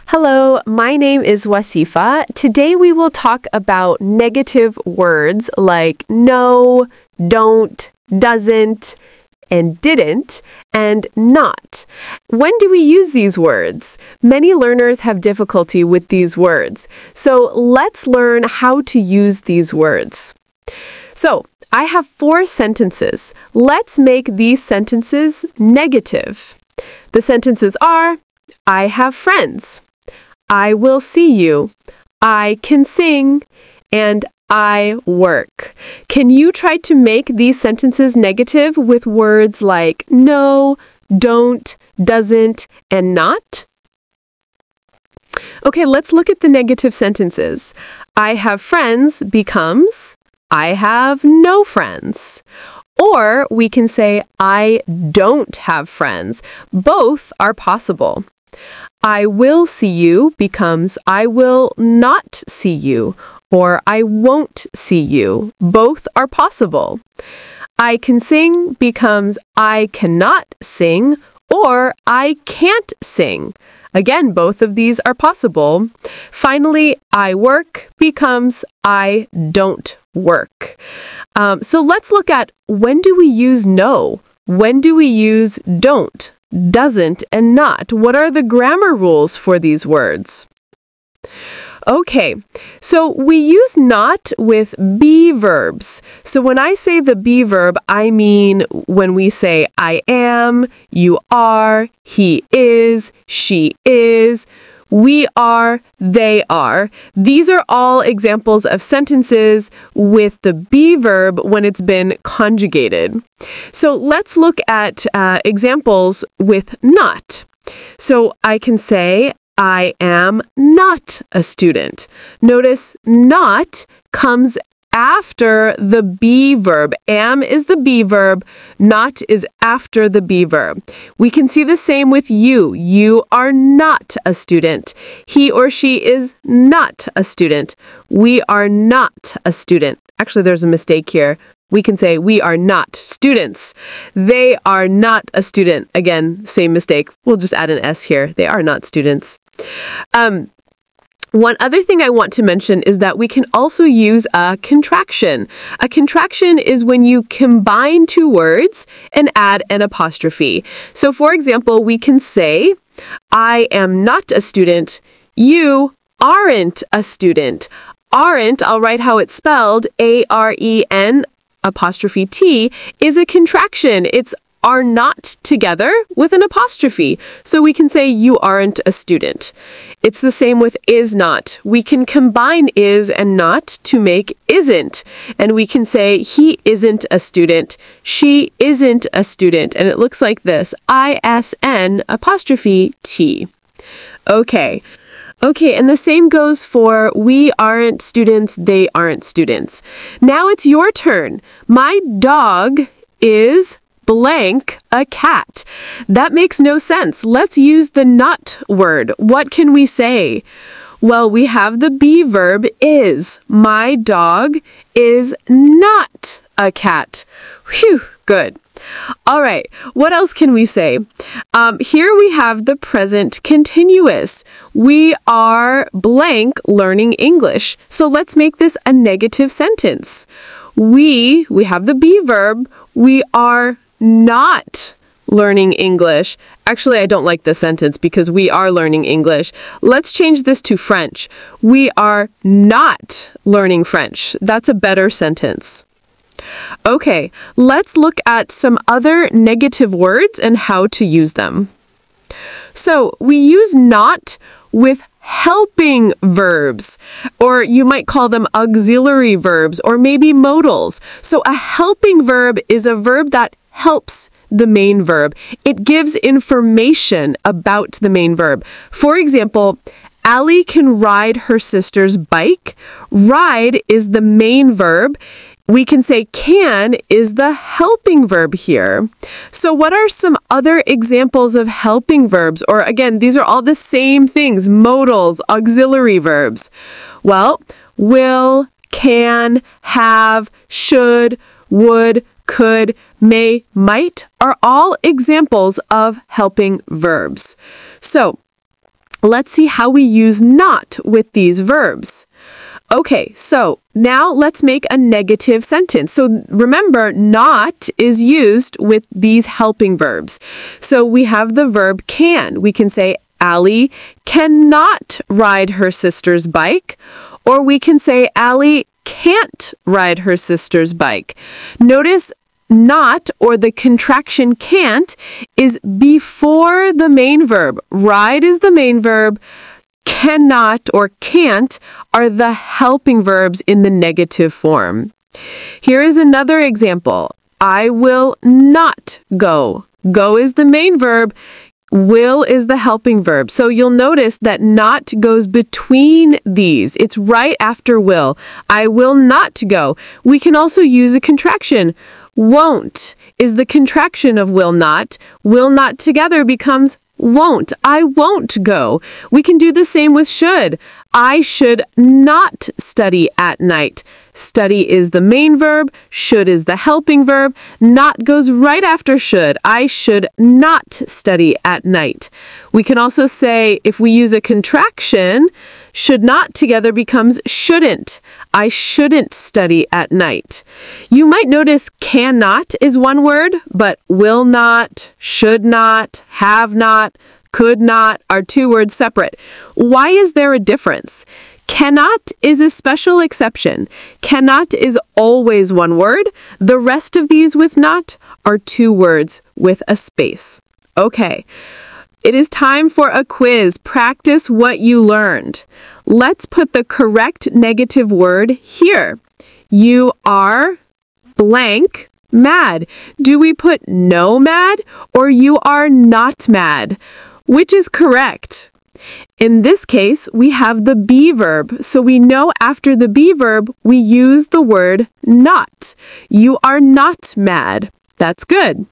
Hello, my name is Wasifa. Today we will talk about negative words like no, don't, doesn't, and didn't, and not. When do we use these words? Many learners have difficulty with these words. So let's learn how to use these words. So I have 4 sentences. Let's make these sentences negative. The sentences are, I have friends. I will see you. I can sing. And I work. Can you try to make these sentences negative with words like no, don't, doesn't, and not? Okay, let's look at the negative sentences. I have friends becomes I have no friends. Or we can say I don't have friends. Both are possible. I will see you becomes I will not see you, or I won't see you. Both are possible. I can sing becomes I cannot sing, or I can't sing. Again, both of these are possible. Finally, I work becomes I don't work. So let's look at when do we use no? When do we use don't, doesn't, and not? What are the grammar rules for these words? Okay, so we use not with be verbs. So when I say the be verb, I mean when we say I am, you are, he is, she is, we are, they are. These are all examples of sentences with the be verb when it's been conjugated. So let's look at examples with not. So I can say, I am not a student. Notice not comes after the be verb. Am is the be verb, not is after the be verb. We can see the same with you. You are not a student. He or she is not a student. We are not a student. Actually, there's a mistake here. We can say we are not students. They are not a student. Again, same mistake. We'll just add an S here. They are not students. One other thing I want to mention is that we can also use a contraction. A contraction is when you combine 2 words and add an apostrophe. So for example, we can say, I am not a student. You aren't a student. Aren't, I'll write how it's spelled, A-R-E-N apostrophe T, is a contraction. It's are not together with an apostrophe. So we can say you aren't a student. It's the same with is not. We can combine is and not to make isn't. And we can say he isn't a student. She isn't a student. And it looks like this, I-S-N apostrophe T. Okay, and the same goes for we aren't students, they aren't students. Now it's your turn. My dog is blank a cat. That makes no sense. Let's use the not word. What can we say? Well, we have the be verb is. My dog is not a cat. Phew, good. All right, what else can we say? Here we have the present continuous. We are blank learning English. So let's make this a negative sentence. We have the be verb. We are not learning English. Actually, I don't like this sentence because we are learning English. Let's change this to French. We are not learning French. That's a better sentence. Okay, let's look at some other negative words and how to use them. So we use not with helping verbs, or you might call them auxiliary verbs, or maybe modals. So a helping verb is a verb that helps the main verb. It gives information about the main verb. For example, Allie can ride her sister's bike. Ride is the main verb. We can say can is the helping verb here. So what are some other examples of helping verbs? Or again, these are all the same things, modals, auxiliary verbs. Well, will, can, have, should, would, could, may, might are all examples of helping verbs. So Let's see how we use not with these verbs. Okay, so now let's make a negative sentence. So remember, not is used with these helping verbs. So we have the verb can. We can say, Allie cannot ride her sister's bike. Or we can say, Allie can't ride her sister's bike. Notice not, or the contraction can't, is before the main verb. Ride is the main verb. Cannot or can't are the helping verbs in the negative form. Here is another example. I will not go. Go is the main verb. Will is the helping verb. So you'll notice that not goes between these. It's right after will. I will not go. We can also use a contraction. Won't is the contraction of will not. Will not together becomes won't. I won't go. We can do the same with should. I should not study at night. Study is the main verb. Should is the helping verb. Not goes right after should. I should not study at night. We can also say, if we use a contraction, should not together becomes shouldn't. I shouldn't study at night. You might notice cannot is one word, but will not, should not, have not, could not are two words separate. Why is there a difference? Cannot is a special exception. Cannot is always one word. The rest of these with not are two words with a space. Okay. It is time for a quiz. Practice what you learned. Let's put the correct negative word here. You are blank mad. Do we put no mad or you are not mad? Which is correct? In this case, we have the be verb. So we know after the be verb, we use the word not. You are not mad. That's good.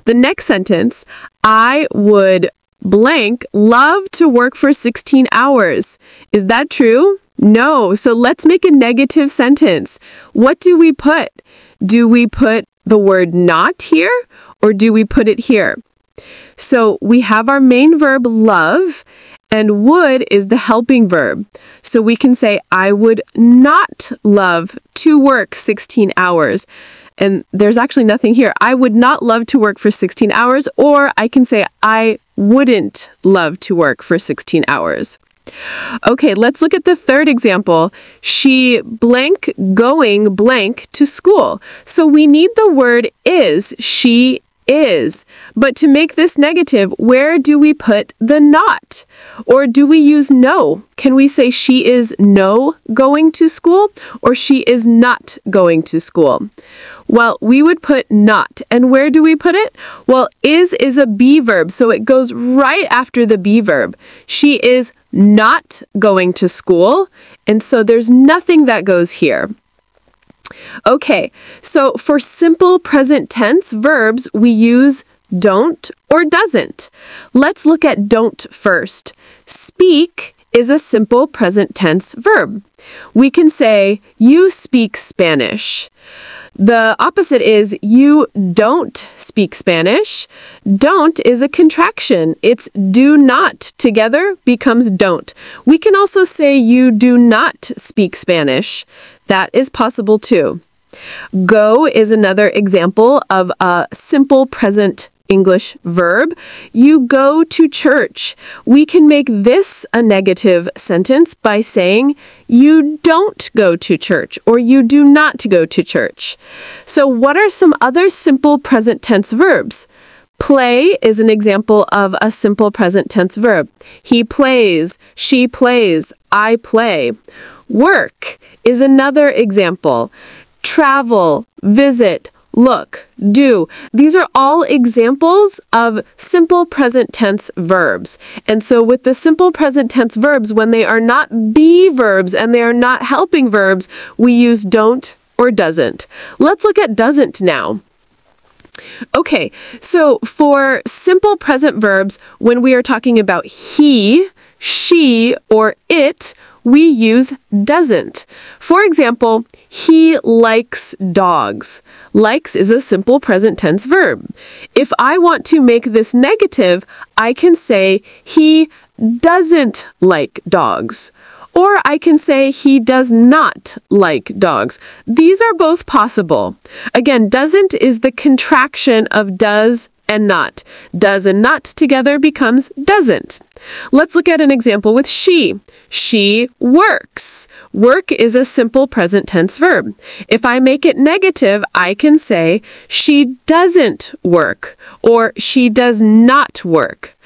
The next sentence, I would blank love to work for 16 hours. Is that true? No. So let's make a negative sentence. What do we put? Do we put the word not here or do we put it here? So we have our main verb love and would is the helping verb. So we can say I would not love to work 16 hours. And there's actually nothing here. I would not love to work for 16 hours, or I can say I wouldn't love to work for 16 hours. Okay, let's look at the third example. She blank going blank to school. So we need the word is. She is. But to make this negative, where do we put the not? Or do we use no? Can we say she is no going to school or she is not going to school? Well, we would put not. And where do we put it? Well, is a be verb, so it goes right after the be verb. She is not going to school, and so there's nothing that goes here. Okay, so for simple present tense verbs, we use don't or doesn't. Let's look at don't first. Speak is a simple present tense verb. We can say, you speak Spanish. The opposite is you don't speak Spanish. Don't is a contraction. It's do not together becomes don't. We can also say you do not speak Spanish. That is possible too. Go is another example of a simple present English verb. You go to church. We can make this a negative sentence by saying you don't go to church or you do not go to church. So what are some other simple present tense verbs? Play is an example of a simple present tense verb. He plays, she plays, I play. Work is another example. Travel, visit, look, do. These are all examples of simple present tense verbs. And so with the simple present tense verbs, when they are not be verbs and they are not helping verbs, we use don't or doesn't. Let's look at doesn't now. Okay, so for simple present verbs, when we are talking about he, she, or it, we use doesn't. For example, he likes dogs. Likes is a simple present tense verb. If I want to make this negative, I can say he doesn't like dogs. Or I can say he does not like dogs. These are both possible. Again, doesn't is the contraction of does and not. Does and not together becomes doesn't. Let's look at an example with she. She works. Work is a simple present tense verb. If I make it negative, I can say she doesn't work or she does not work.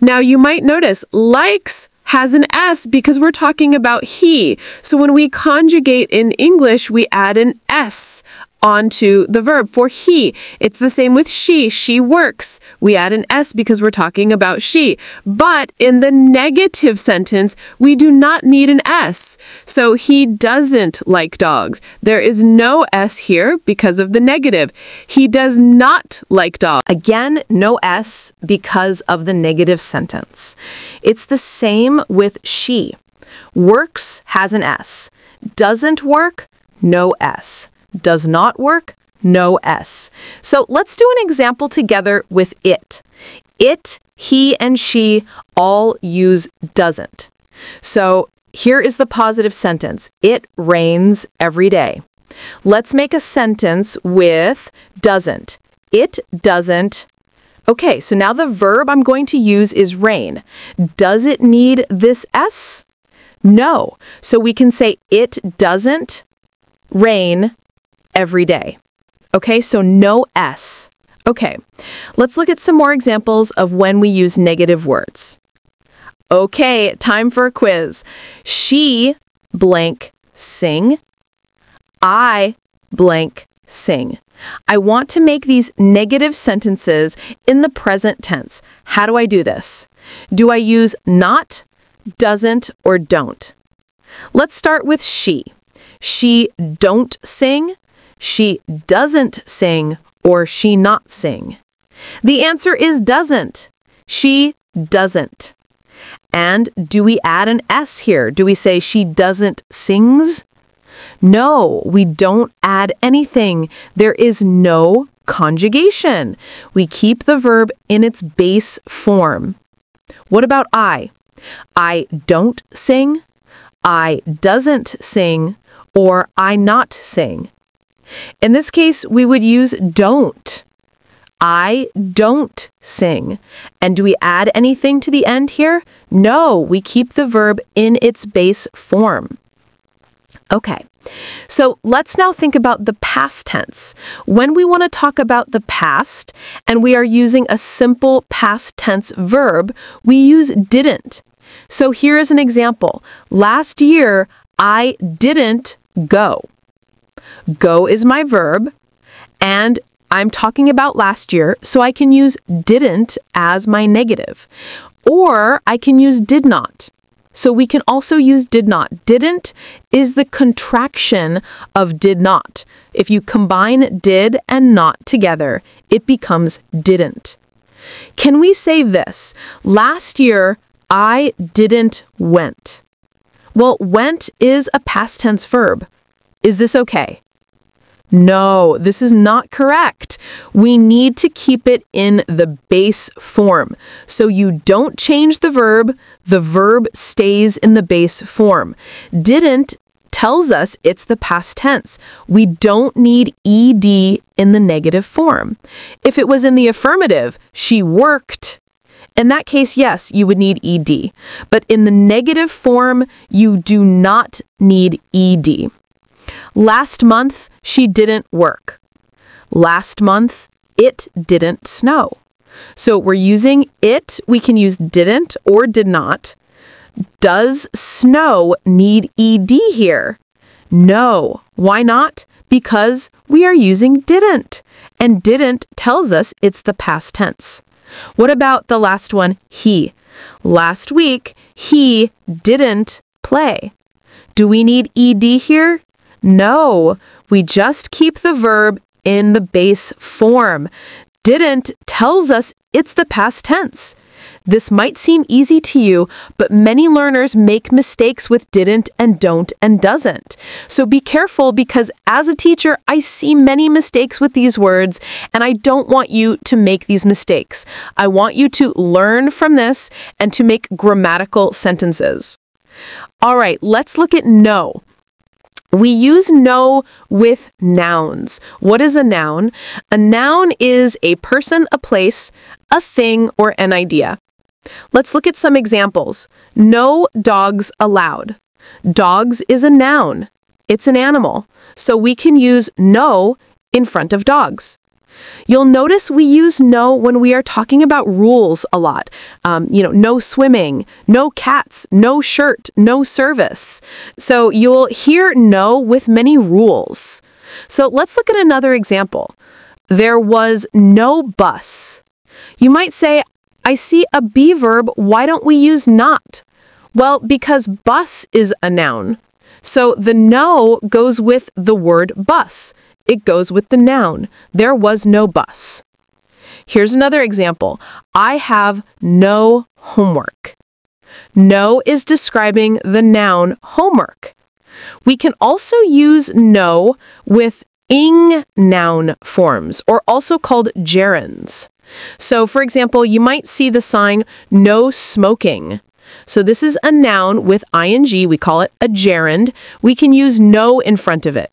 Now you might notice likes has an S because we're talking about he. So when we conjugate in English, we add an S onto the verb for he. It's the same with she. She works. We add an S because we're talking about she. But in the negative sentence, we do not need an S. So he doesn't like dogs. There is no S here because of the negative. He does not like dogs. Again, no S because of the negative sentence. It's the same with she. Works has an S. Doesn't work, no S. Does not work, no S. So let's do an example together with it. It, he, and she all use doesn't. So here is the positive sentence. It rains every day. Let's make a sentence with doesn't. It doesn't. Okay, so now the verb I'm going to use is rain. Does it need this S? No. So we can say it doesn't rain every day. Okay, so no S. Okay, let's look at some more examples of when we use negative words. Okay, time for a quiz. She blank sing. I blank sing. I want to make these negative sentences in the present tense. How do I do this? Do I use not, doesn't, or don't? Let's start with she. She don't sing, she doesn't sing, or she not sing. The answer is doesn't. She doesn't. And do we add an S here? Do we say she doesn't sings? No, we don't add anything. There is no conjugation. We keep the verb in its base form. What about I? I don't sing, I doesn't sing, or I not sing. In this case, we would use don't. I don't sing. And do we add anything to the end here? No, we keep the verb in its base form. Okay, so let's now think about the past tense. When we want to talk about the past and we are using a simple past tense verb, we use didn't. So here is an example. Last year, I didn't go. Go is my verb, and I'm talking about last year, so I can use didn't as my negative. Or I can use did not. So we can also use did not. Didn't is the contraction of did not. If you combine did and not together, it becomes didn't. Can we say this? Last year, I didn't went. Well, went is a past tense verb. Is this okay? No, this is not correct. We need to keep it in the base form. So you don't change the verb stays in the base form. Didn't tells us it's the past tense. We don't need ed in the negative form. If it was in the affirmative, she worked. In that case, yes, you would need ed. But in the negative form, you do not need ed. Last month, she didn't work. Last month, it didn't snow. So we're using it. We can use didn't or did not. Does snow need ed here? No. Why not? Because we are using didn't. And didn't tells us it's the past tense. What about the last one, he? Last week, he didn't play. Do we need ed here? No, we just keep the verb in the base form. Didn't tells us it's the past tense. This might seem easy to you, but many learners make mistakes with didn't and don't and doesn't. So be careful, because as a teacher, I see many mistakes with these words, and I don't want you to make these mistakes. I want you to learn from this and to make grammatical sentences. All right, let's look at know. We use know with nouns. What is a noun? A noun is a person, a place, a thing, or an idea. Let's look at some examples. No dogs allowed. Dogs is a noun. It's an animal. So we can use no in front of dogs. You'll notice we use no when we are talking about rules a lot. No swimming, no cats, no shirt, no service. So you'll hear no with many rules. So let's look at another example. There was no bus. You might say, I see a be verb, why don't we use not? Well, because bus is a noun. So the no goes with the word bus. It goes with the noun. There was no bus. Here's another example. I have no homework. No is describing the noun homework. We can also use no with ing noun forms, or also called gerunds. So, for example, you might see the sign no smoking. So this is a noun with ing. We call it a gerund. We can use no in front of it.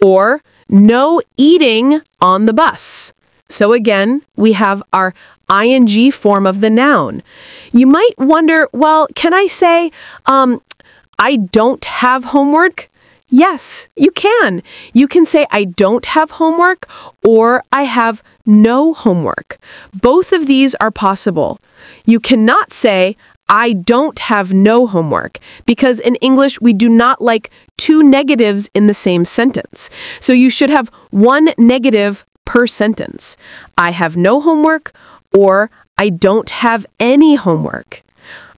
Or no eating on the bus. So again, we have our ing form of the noun. You might wonder, well, can I say, I don't have homework? Yes, you can. You can say, I don't have homework, or I have no homework. Both of these are possible. You cannot say, I don't have no homework, because in English, we do not like two negatives in the same sentence. So you should have one negative per sentence. I have no homework, or I don't have any homework.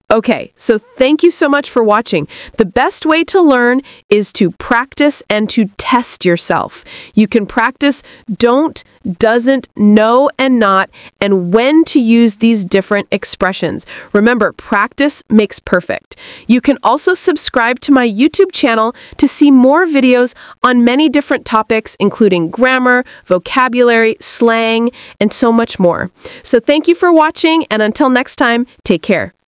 Okay, so thank you so much for watching. The best way to learn is to practice and to test yourself. You can practice don't, doesn't, no, and not, and when to use these different expressions. Remember, practice makes perfect. You can also subscribe to my YouTube channel to see more videos on many different topics, including grammar, vocabulary, slang, and so much more. So thank you for watching, and until next time, take care.